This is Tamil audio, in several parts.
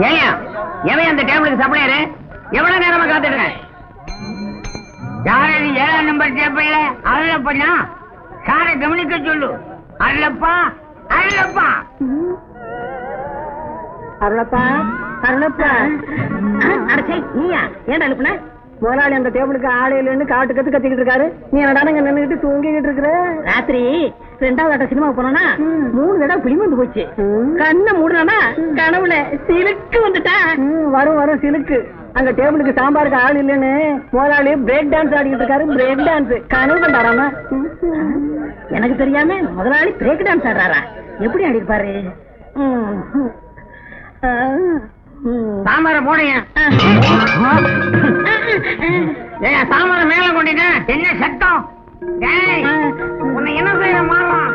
ஏயா எவன் அந்த டேபிளுக்கு சப்ளையரு? எவ்வளவு நேரமா காத்துருக்கேன்? யாரு 7ஆம் நம்பர் டேபிள்ல அருளப்பா? சாரை கவனிக்க சொல்லு. அருளப்பா, அருளப்பா, அருளப்பா, அருளப்பா. அடச்சே, நீயா? ஏன்டா அனுப்புன? முதலாளி அந்த டேபிளுக்கு ஆளே இல்லைன்னு காட்டு கத்து கத்திக்கிட்டு இருக்காரு. நீ என்னடா நின்னுகிட்டு தூங்கிக்கிட்டு இருக்கிற? ராத்திரி 2வது ஆட்ட சினிமாவுக்கு போனா 3 தடவை பிலிம் வந்து போச்சு. கண்ணை மூடுனா கனவுல சிலுக்கு வந்துட்டா. வரும் வரும் சிலுக்கு. அங்க டேபிளுக்கு சாம்பாருக்கு ஆள் இல்லைன்னு முதலாளி பிரேக் டான்ஸ் ஆடிக்கிட்டு இருக்காரு. பிரேக் டான்ஸ் கனவு கண்டாராமா? எனக்கு தெரியாம முதலாளி பிரேக் டான்ஸ் ஆடுறாரா? எப்படி ஆடி இருப்பாரு? சாம்பார போடுங்க. சாம்பார மேல கொண்டீங்க. என்ன சத்தம்? உன்னை என்ன செய்ய மாறலாம்?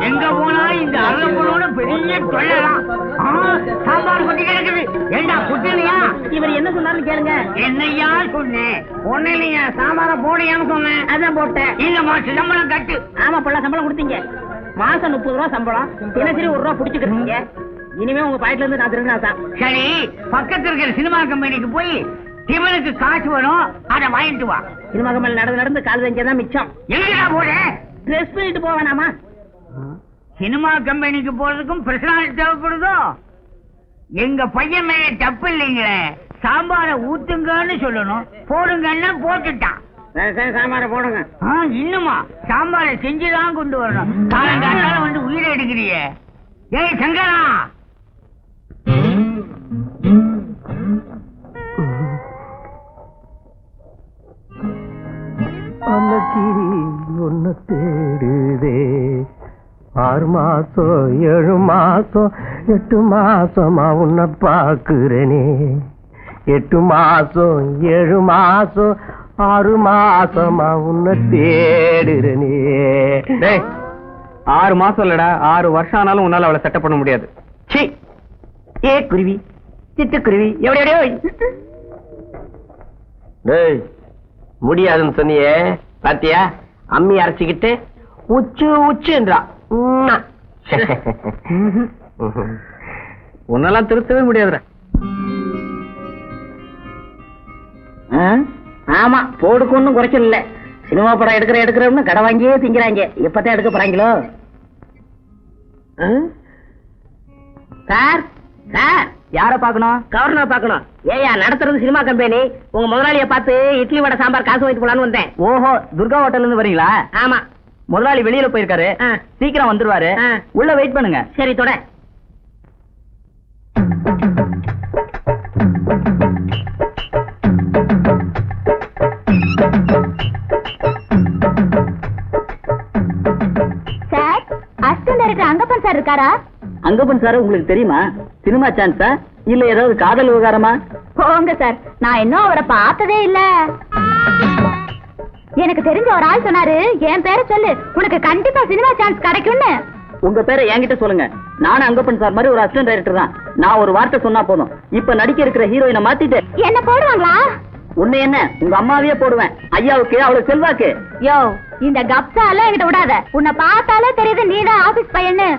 எங்க போனா இந்த அருளப்பனோட பெரிய தொழிலாம். சாம்பார் கொட்டி கிடக்குது. ஏண்டா குட்டிலையா? இவர் என்ன சொன்னாலும் கேளுங்க. என்னையா சொன்னேன்? ஒண்ணு இல்லையா, சாம்பார போடையான்னு சொன்னேன். அதான் போட்டேன். இல்ல மாசம் சம்பளம் கட்டு. ஆமா பொள்ள சம்பளம் கொடுத்தீங்க. மாசம் 30 ரூபா சம்பளம். தினசரி 1 ரூபா பிடிச்சுக்கிறீங்க. இனிமே உங்க பாயிட்ல இருந்து நான் திருநாதான். சரி, பக்கத்துல இருக்கிற சினிமா கம்பெனிக்கு போய் இவனுக்கு காசு வரும், அதை வாங்கிட்டு வா. சினிமா கம்பெனி நடந்து கால் செஞ்சதான் மிச்சம். எங்கடா போற? ட்ரெஸ் பண்ணிட்டு போவேனாமா? சினிமா கம்பெனிக்கு போறதுக்கும் பிரச்சனை தேவைப்படுதோ? எங்க பையன் மேல தப்பு இல்லைங்களே. சாம்பார ஊத்துங்கன்னு சொல்லணும், போடுங்கன்னா போட்டுட்டான். சாம்பார போடுங்க. இன்னுமா சாம்பார செஞ்சுதான் கொண்டு வரணும். காலங்காத்தால வந்து உயிரை எடுக்கிறிய. ஏய் சங்கரா, அன்னக்கிரி ஒன்னு தேடுதே. 6 மாசம் 7 மாசம் 8 மாசமா உன்னை பாக்குறேனே. 8 மாசம் 7 மாசம் 6 மாசமா உன்னை தேடுறேனே. 6 மாசம் இல்லடா, 6 வருஷம் ஆனாலும் உன்னால அவளை செட்டப் பண்ண முடியாது. சீ, ஏ குருவி, சிட்டுக்குருவி, எவ்வளோ முடியாதுன்னு சொன்னியே பாத்தியா? அம்மி அரைச்சிக்கிட்டு உச்சு உச்சுன்றா. உன்னெல்லாம் திருத்தவே முடியாதுடா. ஆமா, போடுக்கு ஒண்ணும் குறைச்சல் இல்ல. சினிமா படம் எடுக்கிறோம்னு கடை வாங்கியே திங்கிறாங்க. எப்பதான் எடுக்க போறாங்களோ? சார் சார், யார பாக்கணும்? கவர்னர் பாக்கணும். ஏயா, நடத்துறது சினிமா கம்பெனி. உங்க முதலாளிய பார்த்து இட்லி வடை சாம்பார் காசு வாங்கிட்டு போலான்னு வந்தேன். ஓஹோ, துர்கா ஹோட்டல்ல இருந்து வரீங்களா? ஆமா. முதலாளி வெளியில போயிருக்காரு, சீக்கிரம் வந்துருவாரு. உள்ள வெயிட் பண்ணுங்க. சரி, தொட. Sir, assistant director Angappan sir இருக்காரா? அங்கப்பன் சார் உங்களுக்கு தெரியுமா? சினிமா சான்ஸா இல்ல ஏதாவது காதல் விவகாரமா? போங்க சார், நான் இன்னும் அவரை பார்த்ததே இல்ல. எனக்கு தெரிஞ்ச ஒரு ஆள் சொன்னாரு, என் பேரை சொல்லு, உனக்கு கண்டிப்பா சினிமா சான்ஸ் கிடைக்கும்னு. உங்க பேரை என்கிட்ட சொல்லுங்க. நானும் அங்கப்பன் சார் மாதிரி ஒரு அசிஸ்டன்ட் டைரக்டர் தான். நான் ஒரு வார்த்தை சொன்னா போதும், இப்ப நடிக்க இருக்கிற ஹீரோயினை மாத்திட்டு என்ன போடுவாங்களா? உன்னை என்ன, உங்க அம்மாவே போடுவேன். ஐயாவுக்கு அவ்வளவு செல்வாக்கு. யோ, இந்த கப்சால என்கிட்ட விடாத. உன்னை பார்த்தாலே தெரியுது நீதான் ஆபீஸ் பையன்னு.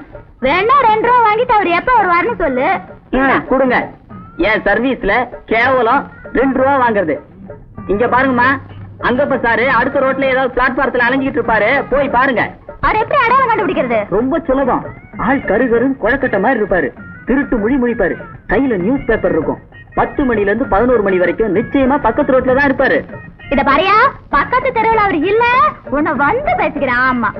வேணா 2 ரூபா வாங்கிட்டு அவர் எப்ப வருவாருன்னு சொல்லு. கொடுங்க. என் சர்வீஸ்ல கேவலம் 2 ரூபா வாங்குறது. இங்க பாருங்கம்மா, அங்கப்ப சாரு அடுத்த ரோட்ல ஏதாவது பிளாட்பாரத்துல அலைஞ்சிட்டு இருப்பாரு, போய் பாருங்க. அவர் எப்படி அடையாளம் கண்டுபிடிக்கிறது? ரொம்ப சுலபம். ஆள் கரு குழக்கட்ட மாதிரி இருப்பாரு. திருட்டு மொழி முழிப்பாரு. கையில நியூஸ் பேப்பர் இருக்கும். 10 மணில இருந்து 11 மணி வரைக்கும் நிச்சயமா பக்கத்து ரோட்ல தான் இருப்பாரு. இத பாரியா, பக்கத்து தெருவில் அவர் இல்ல, உன்னை வந்து பேசுகிறேன். ஆமா,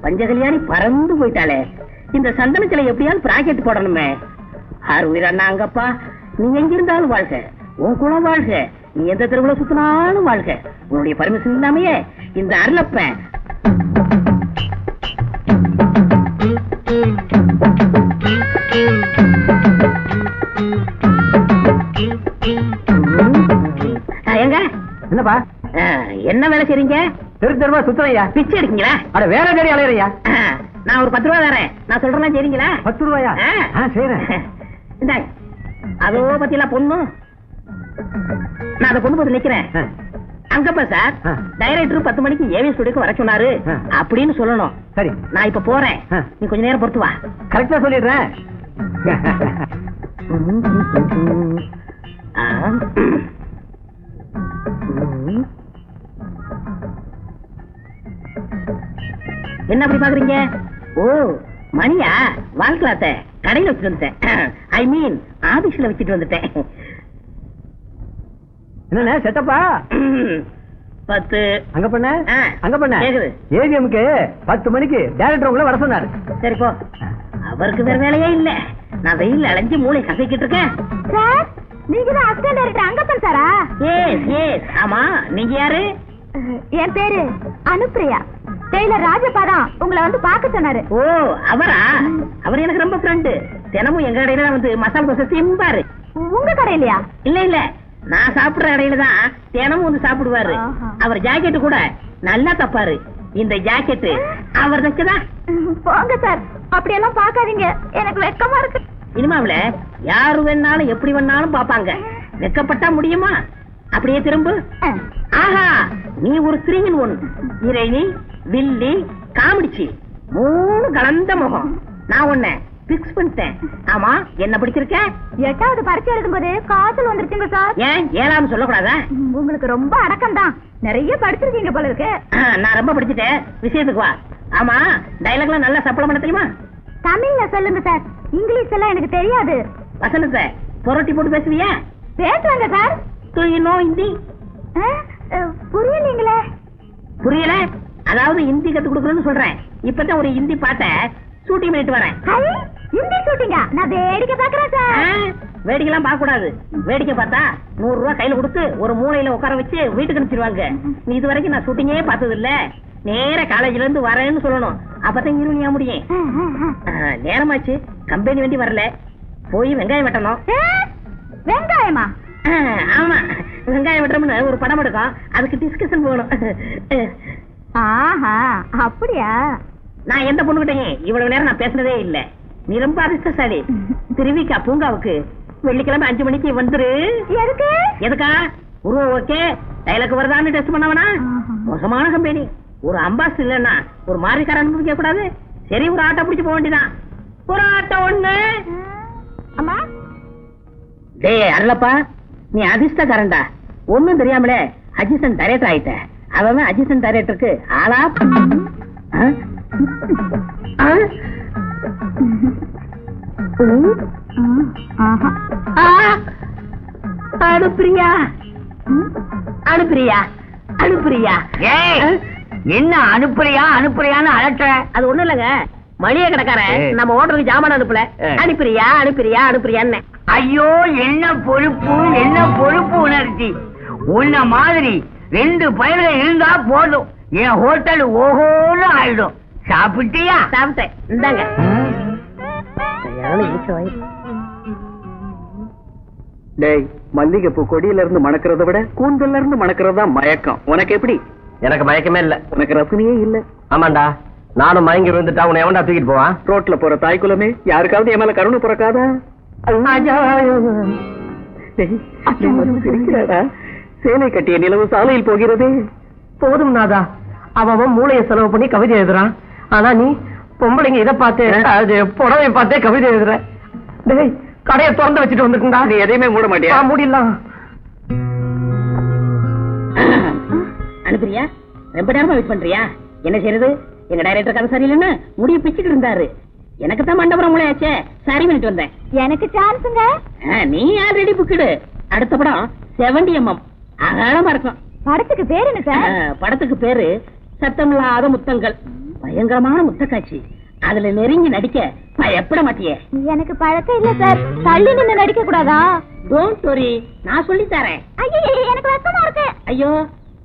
பஞ்சகல்யாணி பறந்து போயிட்டாளே. இந்த சந்தனத்துல எப்படியாவது பிராக்கெட் போடணுமே. ஆறு உயிரண்ணா அங்கப்பா, நீ எங்க இருந்தாலும் வாழ்க, உன் குணம் வாழ்க, நீ எந்த தெருவுல சுத்தினாலும் வாழ்க. உன்னுடைய பர்மிஷன் இல்லாமையே இந்த அருளப்பன் எங்க என்னப்பா? என்ன வேலை செய்றீங்க? தெருவா சுத்துறையா? பிச்சை எடுக்கீங்களா? அட வேற தேடி அலையறையா? நான் ஒரு 10 ரூபா தரேன். நான் சொல்றேன் சரிங்களா? 10 ரூபாயா? செய்றேன். இந்தாங்க. அதோ பத்தியெல்லாம் பொண்ணு. நான் அதை கொண்டு போய் நிக்கிறேன். அங்கப்பா சார், டைரக்டர் 10 மணிக்கு ஏவி ஸ்டுடியோக்கு வர சொன்னாரு அப்படின்னு சொல்லணும். சரி, நான் இப்ப போறேன், நீ கொஞ்ச நேரம் பொறுத்து வா. கரெக்டா சொல்லிடுறேன். என்ன அப்படி பாக்குறீங்க? ஓ, மணியா? வாழ்க்கலாத்த கடையில வச்சுட்டு வந்துட்டேன். ஐ மீன் ஆபீஸ்ல வச்சுட்டு வந்துட்டேன். என்ன செட்டப்பா? 10 அங்க பண்ண அங்க பண்ண கேக்குது. ஏவிஎம்க்கு 10 மணிக்கு டைரக்டர் உங்களை வர சொன்னாரு. சரி போ, அவருக்கு வேற வேலையே இல்ல. நான் வெயில் அலைஞ்சு மூளை கசக்கிட்டு இருக்கேன். சார், நீங்க தான் அசிஸ்டன்ட் டைரக்டர் அங்கப்பன் சாரா? எஸ் எஸ், ஆமா. நீங்க யாரு? என் பேரு அனுப்பிரியா. டெய்லர் ராஜப்பா தான் உங்களை வந்து பார்க்க சொன்னாரு. ஓ, அவரா? அவர் எனக்கு ரொம்ப ஃப்ரெண்டு. தினமும் எங்க கடையில தான் வந்து மசாலா தோசை திம்பாரு. உங்க கடையிலயா? இல்ல இல்ல, நான் சாப்பிடுற கடையில தான் தினமும் வந்து சாப்பிடுவாரு. அவர் ஜாக்கெட் கூட நல்லா தப்பாரு. இந்த ஜாக்கெட் அவர் தைச்சதான். போங்க சார், அப்படியெல்லாம் பார்க்காதீங்க, எனக்கு வெக்கமா இருக்கு. இனிமாவில யாரு வேணாலும் எப்படி வேணாலும் பாப்பாங்க. வெக்கப்பட்டா முடியுமா? அப்படியே திரும்ப. ஆஹா, நீ ஒரு 3-in-1. இறைனி, வில்லி, காமெடிச்சி, 3 கலந்த முகம். நான் உன்னை பிக்ஸ் பண்ணிட்டேன். ஆமா, என்ன படிச்சிருக்க? 8வது பரீட்சை எழுதும்போது காய்ச்சல் வந்துருச்சுங்க சார். ஏன் 7ஆம் சொல்லக்கூடாதா? உங்களுக்கு ரொம்ப அடக்கம் தான், நிறைய படிச்சிருக்கீங்க போல இருக்கு. நான் ரொம்ப படிச்சுட்டேன், விஷயத்துக்கு வா. ஆமா, டைலாக்லாம் நல்லா சப்பளம் பண்ண தெரியுமா? தமிழ்ல சொல்லுங்க சார், இங்கிலீஷ் எல்லாம் எனக்கு தெரியாது. வசனத்தை புரட்டி போட்டு பேசுவியா? பேசுவாங்க sir. Do you know Hindi? புரியலீங்களே. புரியல? அதாவது ஹிந்தி கத்து கொடுக்கணும்னு சொல்றேன். இப்பதான் ஒரு ஹிந்தி பாட்ட ஷூட்டிங் பண்ணிட்டு வரேன். ஹிந்தி ஷூட்டிங்கா? நான் வேடிக்கை பாக்குறேன் சார். வேடிக்கைலாம் பார்க்க கூடாது. வேடிக்கை பார்த்தா 100 ரூபாய் கையில கொடுத்து ஒரு மூலையில உட்கார வச்சு வீட்டுக்கு அனுப்பிச்சிருவாங்க. நீ இது வரைக்கும் நான் ஷூட்டிங்கே பார்த்தது இல்ல. நேர காலேஜ்ல இருந்து வரேன்னு சொல்லணும். அப்பதான் இருணியா முடியும். நேரமாச்சு, கம்பெனி வண்டி வரல. போய் வெங்காயம் வெட்டணும். வெங்காயமா? ஆமா, வெங்காயம் வெட்டுறோம்னு ஒரு படம் எடுக்கும், அதுக்கு டிஸ்கஷன் போகணும். ஆஹா, அப்படியா? நான் எந்த பொண்ணுகிட்டேங்க இவ்வளவு நேரம் நான் பேசுனதே இல்ல. நீ ரொம்ப அதிர்ஷ்டசாலி. திருவிக்கா பூங்காவுக்கு வெள்ளிக்கிழமை 5 மணிக்கு வந்துரு. எதுக்கு? எதுக்கா? உருவம் ஓகே, டைலாக் வருதான்னு டெஸ்ட் பண்ணவனா? மோசமான கம்பெனி. ஒரு அம்பாஸ் இல்லன்னா ஒரு மாறிக்கார அனுபவிக்க கூடாது. சரி, ஒரு ஆட்டோ பிடிச்சு போக வேண்டியதான். ஒரு ஆட்டோ ஒண்ணு. அம்மா, டேய் அருளப்பா, நீ அதிர்ஷ்டக்காரன்டா. ஒண்ணும் தெரியாமலே அசிஸ்டன்ட் டைரக்டர் ஆயிட்ட. அவன் அசிஸ்டன்ட் டைரக்டருக்கு ஆளா? அனுப்பிரியா, அனுப்பிரியா, அனுப்பிரியா. என்ன அனுப்புறியா அனுப்புறியான்னு அலட்ட? அது ஒண்ணு இல்லங்க, மளிகை கடைக்காரன் நம்ம ஓட்டருக்கு ஜாமான் அனுப்பல. அனுப்பிரியா அனுப்பிரியா அனுப்பிரியான்னு. ஐயோ, என்ன பொறுப்பு, என்ன பொறுப்பு உணர்ச்சி. உன்ன மாதிரி 2 பயிர்கள் இருந்தா போதும், என் ஹோட்டல் ஓஹோன்னு ஆயிடும். சாப்பிட்டியா? சாப்பிட்டேன், இந்தாங்க. டேய், மல்லிகைப்பூ கொடியில இருந்து மணக்கிறத விட கூந்தல்ல இருந்து மணக்கிறதா மயக்கம். உனக்கு எப்படி? எனக்கு மயக்கமே இல்ல. உனக்கு ரசனையே இல்ல. ஆமாண்டா, நானும் மயங்கி விழுந்துட்டா உன்னை எவன்டா தூக்கிட்டு போவான்? ரோட்ல போற தாய்க்குலமே, யாருக்காவது என் மேல கருணை பிறக்காதா? சேலை கட்டிய நிலவு சாலையில் போகிறதே. போதும் நாதா, அவன் மூளையை செலவு பண்ணி கவிதை எழுதுறான். ஆனா நீ பொம்பளைங்க இதை பார்த்து, அது புடவை பார்த்தே கவிதை எழுதுற. டேய், கடையை திறந்து வச்சுட்டு வந்துருக்கா? நீ எதையுமே மூட மாட்டியா? மூடிடலாம். அனுப்பிரியா, ரொம்ப நேரமா வெயிட் பண்றியா? என்ன செய்யறது? எங்க டைரக்டர் கதை சரியில்லைன்னு முடிய பிச்சுட்டு இருந்தாரு. எனக்கு தான் மண்டபுரம் மூளையாச்சே, சரி பண்ணிட்டு வந்தேன். எனக்கு சான்ஸுங்க. நீ ஆல்ரெடி புக்கிடு. அடுத்த படம் 70mm அகலமா இருக்கும். படத்துக்கு பேரு என்ன சார்? படத்துக்கு பேரு சத்தமில்லாத முத்தங்கள். பயங்கரமான முத்த காட்சி. அதுல நெருங்கி நடிக்க பயப்பட மாட்டியே? எனக்கு பழக்கம் இல்ல சார். தள்ளி நின்னு நடிக்க கூடாதா? டோன்ட் வரி, நான் சொல்லி தரேன். ஐயோ, எனக்கு வெக்கமா இருக்கு. ஐயோ,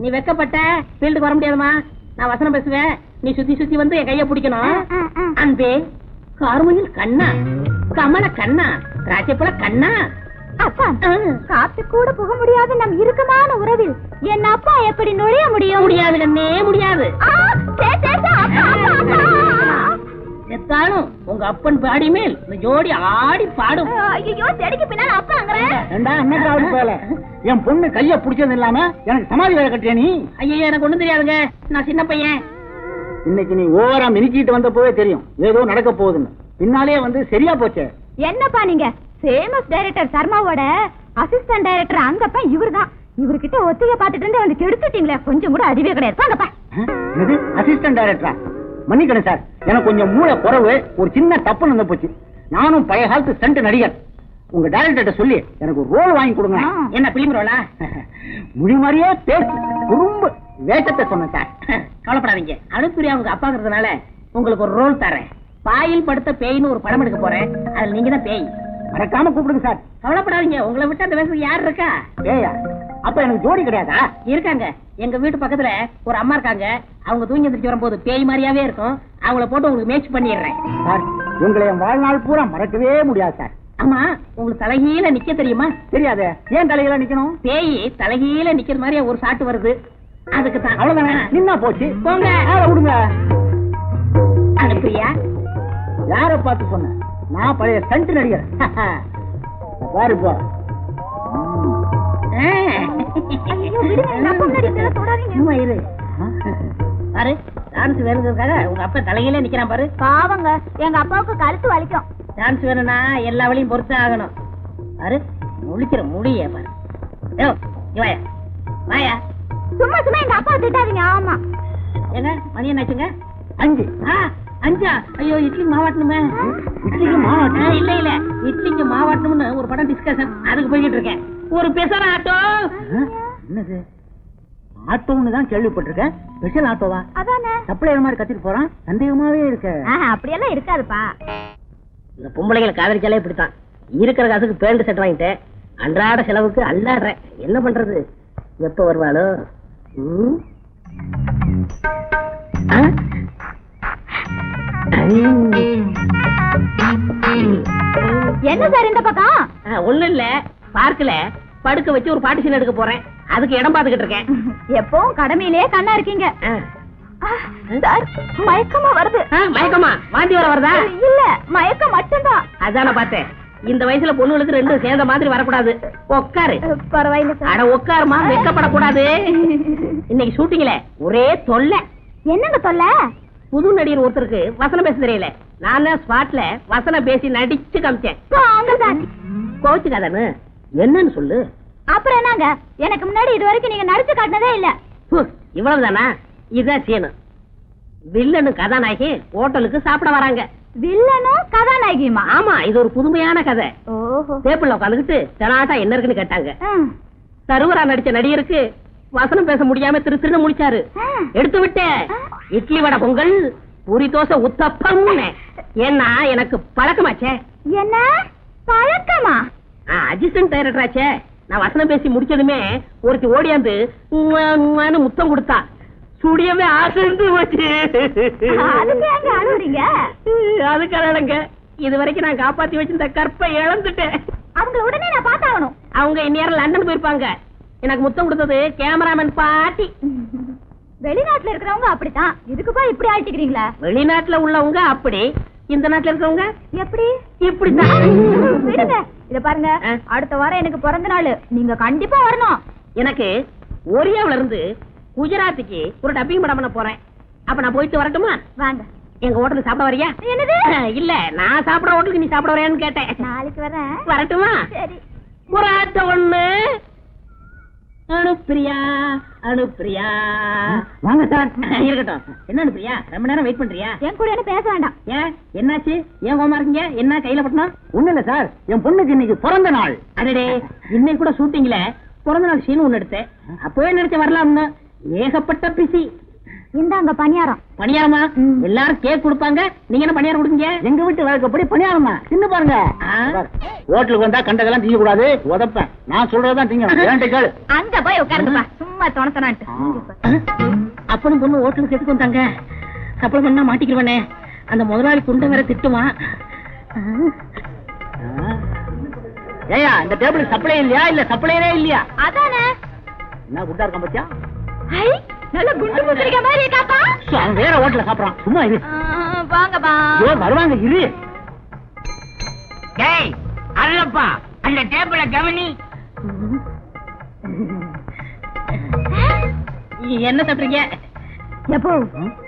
நீ வெக்கப்பட்ட ஃபீல்டுக்கு வர முடியாதுமா. நான் வசனம் பேசுவேன், நீ சுத்தி சுத்தி வந்து என் கைய பிடிக்கணும். அன்பே கார்முகில் கண்ணா, கமல கண்ணா, ராஜபுல கண்ணா. அப்பா, காத்து கூட புக முடியாத நம் இறுக்கமான உறவில் என் அப்பா எப்படி நுழைய முடியும்? முடியாது கண்ணே, முடியாது. எத்தாலும் உங்க அப்பன் பாடி மேல் இந்த ஜோடி ஆடி பாடும். ஐயோ செடிக்கு பின்னால அப்பாங்கறேன். ஏண்டா அன்னைக்கு ஆடி போல என் பொண்ணு கைய புடிச்சது இல்லாம எனக்கு சமாதி வேலை கட்டியா நீ? ஐயோ எனக்கு ஒண்ணும் தெரியாதுங்க, நான் சின்ன பையன். இன்னைக்கு நீ ஓவரா மினிக்கிட்டு வந்த போவே தெரியும் ஏதோ நடக்க போகுதுன்னு. பின்னாலே வந்து சரியா போச்சே. என்னப்பா நீங்க ஃபேமஸ் டைரக்டர் சர்மாவோட அசிஸ்டன்ட் டைரக்டர் அங்கப்பா இவர்தான். இவர்கிட்ட ஒத்திகை பாத்துட்டு இருந்து வந்து கெடுத்துட்டீங்களே, கொஞ்சம் கூட அறிவே கிடையாது. வாங்கப்பா. இது அசிஸ்டன்ட் டைரக்டரா? மன்னிக்கணும் சார், எனக்கு கொஞ்சம் மூளை குறைவு, ஒரு சின்ன தப்பு நடந்து போச்சு. நானும் பழைய காலத்து ஸ்டண்ட் நடிகர். உங்க டைரக்டர்கிட்ட சொல்லி எனக்கு ஒரு ரோல் வாங்கி கொடுங்க. என்ன பிலிம் ரோலா? முடி மாதிரியே பேசு குறும்பு வேஷத்தை சொன்னேன் சார். கவலைப்படாதீங்க, அனுப்பிரியா உங்க அப்பாங்கிறதுனால உங்களுக்கு ஒரு ரோல் தரேன். பாயில் படுத்த பேய்னு ஒரு படம் எடுக்க போறேன், அதுல நீங்க தான் பேய். மறக்காம கூப்பிடுங்க சார். கவலைப்படாதீங்க, உங்களை விட்டு அந்த வேஷத்துக்கு யார் இருக்கா? ஏயா அப்ப எனக்கு ஜோடி கிடையாதா? இருக்காங்க. எங்க வீட்டு பக்கத்துல ஒரு அம்மா இருக்காங்க, அவங்க தூங்கி எந்திரிச்சு வரும்போது பேய் மாதிரியாவே இருக்கும். அவங்கள போட்டு உங்களுக்கு மேட்ச் பண்ணிடுறேன். சார் உங்களை என் வாழ்நாள் பூரா மறக்கவே முடியாது சார். ஆமா, உங்களுக்கு தலைகீழ நிக்க தெரியுமா? தெரியாது. ஏன் தலையில நிக்கணும்? பேய் தலைகீழ நிக்கிற மாதிரி ஒரு சாட்டு வருது, அதுக்கு தான். அவ்வளவுதானே, நின்னா போச்சு. போங்க. விடுங்க. அனுப்பிரியா யார பார்த்து சொன்ன? நான் பழைய ஸ்டண்ட் நடிகர். பாரு போ. சும்மா இரு. பாரு, டான்ஸ் வேணுங்கிறதுக்காக உங்க அப்பா தலையில நிக்கிறான் பாரு. பாவங்க, எங்க அப்பாவுக்கு கழுத்து வலிக்கும். டான்ஸ் வேணும்னா எல்லா வழியும் பொறுத்து ஆகணும். பாரு, முழிக்கிற முடிய பாரு. யோ, இங்க வாயா வாயா. சும்மா சும்மா எங்க அப்பா திட்டாதீங்க. ஆமா ஏங்க மணி என்னாச்சுங்க? 5. 5? ஐயோ, இட்லிக்கு மாவாட்டணுமே. இட்லிக்கு மாவாட்டணும்? இல்ல இல்ல, இட்லிக்கு மாவாட்டணும்னு ஒரு படம் டிஸ்கஷன், அதுக்கு போய்கிட்டு இருக்கேன். ஒரு பெசர ஆட்டோ. என்னது ஆட்டோன்னு தான் கேள்விப்பட்டிருக்கேன். ஸ்பெஷல் ஆட்டோவா? அதானே. சப்ளையர் மாதிரி கத்திட்டு போறான், சந்தேகமாவே இருக்கு. அப்படியெல்லாம் இருக்காதுப்பா. இந்த பொம்பளைகளை காதலிச்சாலே இப்படித்தான். இருக்கிற காசுக்கு பேண்ட் செட் வாங்கிட்டு அன்றாட செலவுக்கு அல்லாடுறேன். என்ன பண்றது? எப்ப வருவாளோ? என்ன சார் இந்த பக்கம்? ஒண்ணும் இல்ல, பார்க்கல படுக்க வச்சு ஒரு பாட்டு சீன் எடுக்க போறேன், அதுக்கு இடம் பாத்துக்கிட்டு இருக்கேன். எப்பவும் கடமையிலேயே கண்ணா இருக்கீங்க சார். மயக்கமா வருது. மயக்கமா? வாந்தி வர வருதா? இல்ல, மயக்கம் மட்டும்தான். அதான பார்த்தேன். இந்த வயசுல பொண்ணுகளுக்கு ரெண்டும் சேர்ந்த மாதிரி வரக்கூடாது. உட்காரு. பரவாயில்ல சார். அட உட்காருமா, வெக்கப்படக்கூடாது. இன்னைக்கு ஷூட்டிங்ல ஒரே தொல்லை. என்னங்க தொல்லை? புது நடிகர் ஒருத்தருக்கு வசனம் பேச தெரியல. நான் ஸ்பாட்ல வசனம் பேசி நடிச்சு காமிச்சேன். கோச்சுக்காதானு என்னன்னு சொல்லு. அப்புறம் என்னங்க, எனக்கு முன்னாடி இது வரைக்கும் நீங்க நடிச்சு காட்டினதே இல்ல. இவ்வளவுதானா? இதுதான் சீனு. வில்லனும் கதாநாயகி ஹோட்டலுக்கு சாப்பிட வராங்க. வில்லனும் கதாநாயகியுமா? ஆமா, இது ஒரு புதுமையான கதை. ஓஹோ. டேபிள்ல உட்காந்துக்கிட்டு ஜனாட்டா என்ன இருக்குன்னு கேட்டாங்க. சருவரா நடிச்ச நடிகருக்கு வசனம் பேச முடியாம திரு திருன்னு முடிச்சாரு. எடுத்து விட்டேன். இட்லி வடை பொங்கல் பூரி தோசை உத்தப்பம். ஏன்னா எனக்கு பழக்கமாச்சே. என்ன பழக்கமா? அசிஸ்டன்ட் டைரக்டர் ஆச்சே. நான் வசனம் பேசி முடிச்சதுமே ஒருத்தி ஓடியாந்து முத்தம் கொடுத்தா. சுடியவே ஆசைந்து போச்சு. அதுக்காக இது வரைக்கும் நான் காப்பாத்தி வச்சிருந்த கற்பை இழந்துட்டேன். அவங்க உடனே நான் பார்த்தாகணும். அவங்க இந்நேரம் லண்டன் போயிருப்பாங்க. எனக்கு முத்தம் கொடுத்தது கேமராமேன் பாட்டி. வெளிநாட்டுல இருக்கிறவங்க அப்படித்தான். இதுக்குப்பா இப்படி ஆயிட்டுக்கிறீங்களா? வெளிநாட்டுல உள்ளவங்க அப்படி, இந்த நாட்டுல இருக்கிறவங்க எப்படி? இப்படிதான். விடுங்க. இத பாருங்க, அடுத்த வாரம் எனக்கு பிறந்த நாள், நீங்க கண்டிப்பா வரணும். எனக்கு ஒரியாவில இருந்து குஜராத்துக்கு ஒரு டப்பிங் படம் பண்ண போறேன். அப்ப நான் போயிட்டு வரட்டுமா? வாங்க. எங்க ஹோட்டலுக்கு சாப்பிட வரியா? என்னது? இல்ல, நான் சாப்பிட ஹோட்டலுக்கு நீ சாப்பிட வரையான்னு கேட்டேன். நாளைக்கு வரேன். வரட்டுமா? சரி. புறாட்ட ஒண்ணு. அனுப்பிரியா அனுப்பிரியா. வாங்க சார். இருக்கட்டும். என்ன அனுப்பிரியா, ரொம்ப நேரம் வெயிட் பண்றியா? என் கூட என்ன பேச வேண்டாம். ஏன், என்னாச்சு? ஏன் கோமா இருக்கீங்க? என்ன கையில பட்டணும்? ஒண்ணு இல்ல சார், என் பொண்ணுக்கு இன்னைக்கு பிறந்த நாள். அடடே, இன்னைக்கு கூட ஷூட்டிங்ல பிறந்த நாள் சீன் ஒண்ணு எடுத்தேன். அப்பவே நினைச்ச வரலாம்னு. ஏகப்பட்ட பிசி. இந்தாங்க பணியாரம். பணியாரமா? எல்லாரும் கேக் கொடுப்பாங்க, நீங்க என்ன பணியாரம் கொடுங்க? எங்க வீட்டு வழக்கப்படி பணியாரமா? தின்னு பாருங்க. ஹோட்டலுக்கு வந்தா கண்டதெல்லாம் திங்க கூடாது, உதப்பேன். நான் சொல்றதான் திங்க. அங்க போய் உட்காருங்கப்பா, சும்மா தொணத்தனான்ட்டு. அப்பனும் பொண்ணு ஹோட்டலுக்கு எதுக்கு வந்தாங்க? சப்பளம் பண்ணா மாட்டிக்கிறவனே. அந்த முதலாளி குண்டை வேற திட்டுவான். ஏயா, இந்த டேபிள் சப்ளை இல்லையா, இல்ல சப்ளையரே இல்லையா? அதானே. என்ன குண்டா இருக்கான் பத்தியா? நல்ல குண்டு குதிரிக்க மாதிரி இருக்காப்பா. வேற ஹோட்டல்ல சாப்பிடறான். சும்மா இரு. வாங்கப்பா. வருவாங்க இரு. டேய் அல்லப்பா, அந்த டேபிள கவனி. என்ன சொல்றீங்க? எப்போ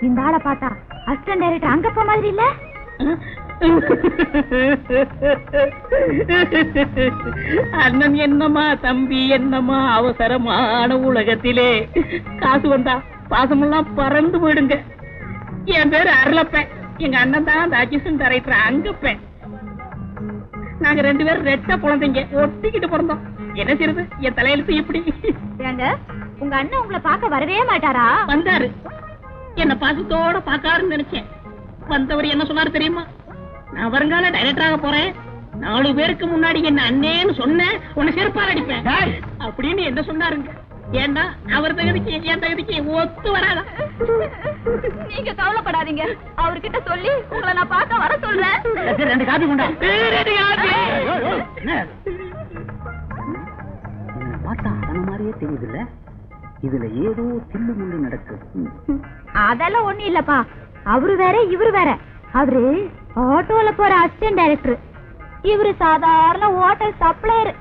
இந்த ஆளை பார்த்தா அசிஸ்டன்ட் டைரக்டர் அங்கப்பா மாதிரி இல்ல? அண்ணன் என்னமா தம்பி என்னமா அவசரமான உலகத்திலே காசு வந்தா பாசமெல்லாம் பறந்து போயிடுங்க. என் பேரு அருளப்பேன். எங்க அண்ணன் தான் அந்த அசிஸ்டன்ட் டைரக்டர் அங்கப்பேன். நாங்க 2 பேரும் ரெட்ட குழந்தைங்க, ஒட்டிக்கிட்டு பிறந்தோம். என்ன செய்யறது, என் தலையெழுத்து இப்படி. ஏங்க உங்க அண்ணன் உங்களை பார்க்க வரவே மாட்டாரா? வந்தாரு, என்ன பாசத்தோட பாக்காருன்னு நினைச்சேன். வந்தவர் என்ன சொன்னாரு தெரியுமா? நான் வருங்கால டைரக்டராக போறேன், 4 பேருக்கு முன்னாடி என்ன அண்ணேன்னு சொன்ன உன்னை செருப்பால் அடிப்பேன் அப்படின்னு என்ன சொன்னாருங்க. ஏன்னா அவர் தகுதிக்கு என் தகுதிக்கு ஒத்து வராதா? நீங்க கவலைப்படாதீங்க, அவர்கிட்ட சொல்லி உங்களை நான் பார்க்க வர சொல்றேன். 2 காபி கொண்டா. பார்த்தா அந்த மாதிரியே தெரியுதுல்ல, இதுல ஏதோ தில்லு முள்ளு நடக்கு. அதெல்லாம் ஒண்ணு இல்லப்பா, அவரு வேற இவரு வேற. அவரு ஆட்டோல போற அசிஸ்டன்ட் டைரக்டர், இவரு சாதாரண ஹோட்டல் சப்ளையர்.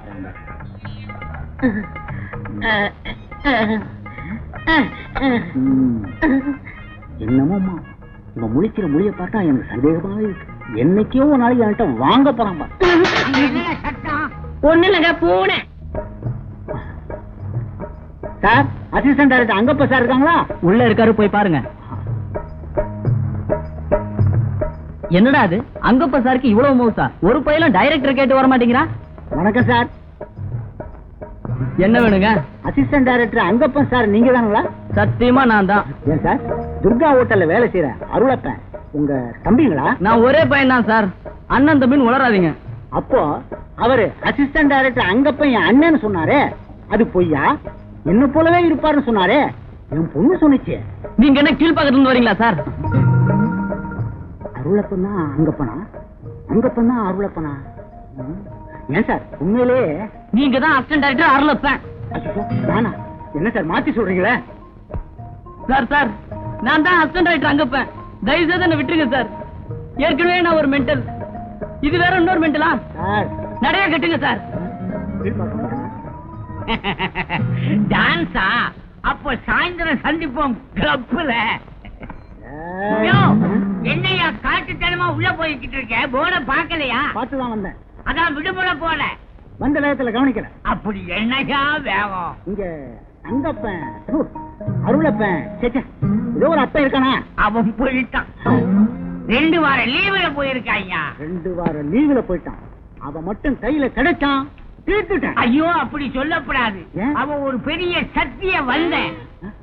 என்னமோமா இவன் முழிக்கிற மொழியை பார்த்தா எனக்கு சந்தேகமாவே இருக்கு. என்னைக்கோ ஒரு நாளைக்கு என்கிட்ட வாங்க போறான். ஒண்ணு இல்லங்க, பூனை. சார், அசிஸ்டன்ட் டைரக்டர் அங்கப்பா சார் இருக்காங்களா? உள்ள இருக்காரு, போய் பாருங்க. என்னடா அது, அங்கப்ப சாருக்கு இவ்வளவு மவுசா? ஒரு பையலும் டைரக்டர் கேட்டு வர மாட்டேங்கிறா. வணக்கம் சார். என்ன வேணுங்க? அசிஸ்டன்ட் டைரக்டர் அங்கப்பன் சார் நீங்க தானுங்களா? சத்தியமா நான் தான். ஏன் சார், துர்கா ஹோட்டல்ல வேலை செய்யற அருளப்பன் உங்க தம்பிங்களா? நான் ஒரே பையன் தான் சார், அண்ணன் தம்பின்னு உளறாதீங்க. அப்போ அவரு அசிஸ்டன்ட் டைரக்டர் அங்கப்பன் என் அண்ணன்னு சொன்னாரே, அது பொய்யா? என்ன போலவே இருப்பாருன்னு சொன்னாரே, என் பொண்ணு சொன்னிச்சு. நீங்க என்ன கீழ்பாக்கத்துல இருந்து வரீங்களா சார்? அருளப்பன் தான் அங்கப்பனா, அங்கப்பன் தான் அருளப்பனா? ஏன் சார், உண்மையிலே நீங்க தான் அசிஸ்டன்ட் டைரக்டர் அருளப்பன். நானா? என்ன சார் மாத்தி சொல்றீங்களே? சார் சார், நான் தான் அசிஸ்டன்ட் டைரக்டர் அங்கப்பன். தயவு செய்து என்ன விட்டுருங்க சார். ஏற்கனவே நான் ஒரு மென்டல், இது வேற இன்னொரு மென்டலா? சார் நிறைய கட்டுங்க சார். டான்ஸா? அப்ப சாயந்தரம் சந்திப்போம் கிளப்ல. என்னையா காட்டுத்தனமா உள்ள போய்கிட்டு இருக்க? போர்ட பாக்கலையா? பார்த்துதான் வந்தேன். அதான் விடுமுறை போல வந்த நேரத்துல கவனிக்கல. அப்படி என்னையா வேகம்? இங்க அங்கப்பன் அருளப்பன் ஏதோ ஒரு அப்ப இருக்கானா? அவன் போயிட்டான். 2 வார லீவுல போயிருக்காங்க. 2 வார லீவுல போயிட்டான். அவன் மட்டும் கையில கிடைச்சான், தீர்த்துட்டான். ஐயோ, அப்படி சொல்லப்படாது. அவன் ஒரு பெரிய சக்திய வந்த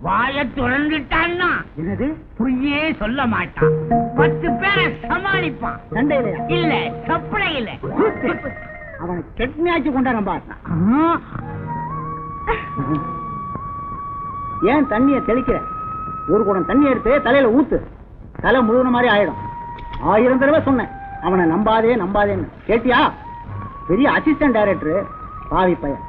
வாய திறந்துட்டான்னா என்னது பொய்யே சொல்ல மாட்டான். 10 பேரை சமாளிப்பான். சண்டையில இல்ல, சப்பளையில. அவனை கெட்னியாச்சு கொண்டாடம் பார்த்தான். ஏன் தண்ணிய தெளிக்கிற? ஒரு குடம் தண்ணி எடுத்து தலையில ஊத்து, தலை முழுவன மாதிரி ஆயிடும். 1000 தடவை சொன்னேன் அவனை நம்பாதே நம்பாதேன்னு. கேட்டியா? பெரிய அசிஸ்டன்ட் டைரக்டர் பாவி பையன்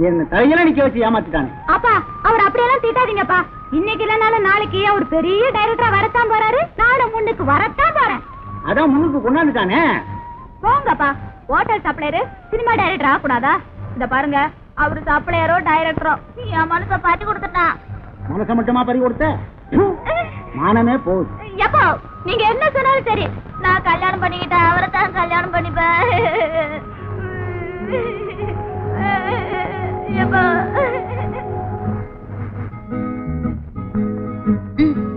என்ன தலையில நிக்க வச்சு ஏமாத்திட்டானே. அப்பா, அவர் அப்படியெல்லாம் திட்டாதீங்கப்பா. இன்னைக்கு இல்லனாலும் நாளைக்கு அவர் பெரிய டைரக்டரா வரத்தான் போறாரு. நானும் முன்னுக்கு வரத்தான் போறேன். அதான் முன்னுக்கு கொண்டாந்துட்டானே. போங்கப்பா, ஹோட்டல் சப்ளையர் சினிமா டைரக்டர் ஆகக்கூடாதா? இந்த பாருங்க, அவரு சப்ளையரோ டைரக்டரோ என் மனசை பாட்டி கொடுத்துட்டான். மனசை மட்டுமா பறி கொடுத்த? மானமே போகுது. எப்போ நீங்க என்ன சொன்னாலும் சரி, நான் கல்யாணம் பண்ணிக்கிட்டேன், அவரை தான் கல்யாணம் பண்ணிப்பேன்.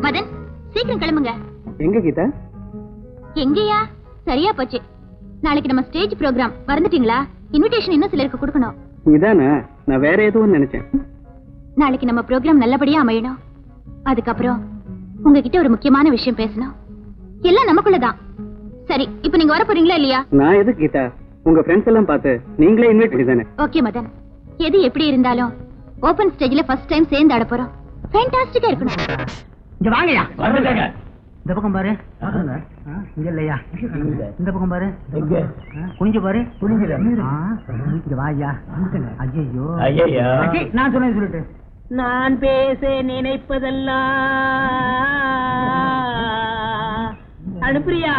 மதன், சீக்கிரம் கிளம்புங்க. எங்க கீதா? எங்கயா? சரியா போச்சு. நாளைக்கு நம்ம ஸ்டேஜ் ப்ரோக்ராம் மறந்துட்டீங்களா? இன்விடேஷன் இன்னும் சிலருக்கு கொடுக்கணும். இதானே, நான் வேற எதுவும் நினைச்சேன். நாளைக்கு நம்ம ப்ரோக்ராம் நல்லபடியா அமையணும். அதுக்கப்புறம் உங்ககிட்ட ஒரு முக்கியமான விஷயம் பேசணும். எல்லாம் நமக்குள்ளதான். சரி, இப்ப நீங்க வர போறீங்களா இல்லையா? நான் எது கீதா, உங்க ஃப்ரெண்ட்ஸ் எல்லாம் பார்த்து நீங்களே இன்வைட் பண்ணி தானே. ஓகே மதன், எது எப்படி இருந்தாலும் ஓபன் ஸ்டேஜ்ல ஃபர்ஸ்ட் டைம் சேர்ந்து ஆட போறோம். ஃபேண்டாஸ்டிக்கா இருக்கணும். இங்க வாங்கயா. இந்த பக்கம் பாரு. இங்க இல்லையா? இந்த பக்கம் பாரு. குனிஞ்சு பாரு. இங்க வாயா. ஐயோ நான் சொன்னேன் சொல்லிட்டு. நான் பேச நினைப்பதெல்லாம் அனுப்பிரியா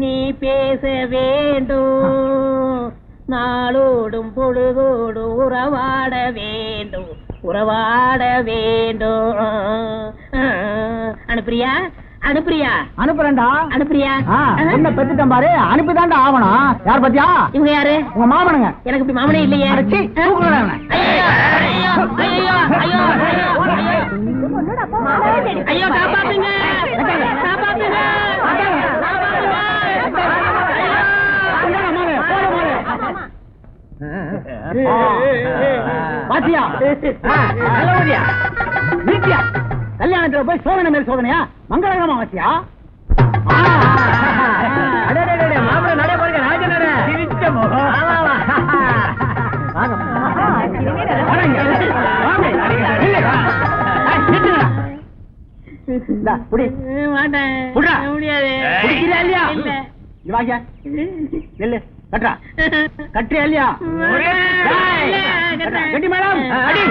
நீ பேச வேண்டும், நாளோடும் பொழுதோடும் உறவாட வேண்டும், உறவாட வேண்டும். அனுப்பிரியா அனுப்பிரியா அனுப்புறேன்டா. அனுப்பிரியா என்ன பெத்துட்டேன் பாரு, அனுப்பிதான்டா ஆவணும். யார் பத்தியா? இவங்க யாரு? உங்க மாமனுங்க. எனக்கு இப்படி மாமனே இல்லையே. அடச்சி, தூக்குறேன் அவனை. ஐயோ காப்பாத்துங்க, காப்பாத்துங்க. பாத்தியா? நல்லபடியா? வீட்டியா? கல்யாணத்துல போய் சோதனை மேல் சோதனையா? மங்களகரமா வாசியா? மாப்பிள்ள நடை பாருங்க, ராஜ நடை. சிரிச்ச முகம். மாட்டேன், முடியாது. இல்லையா? கட்டா கட்டியா இல்லையா? கட்டி மேடம் அடி.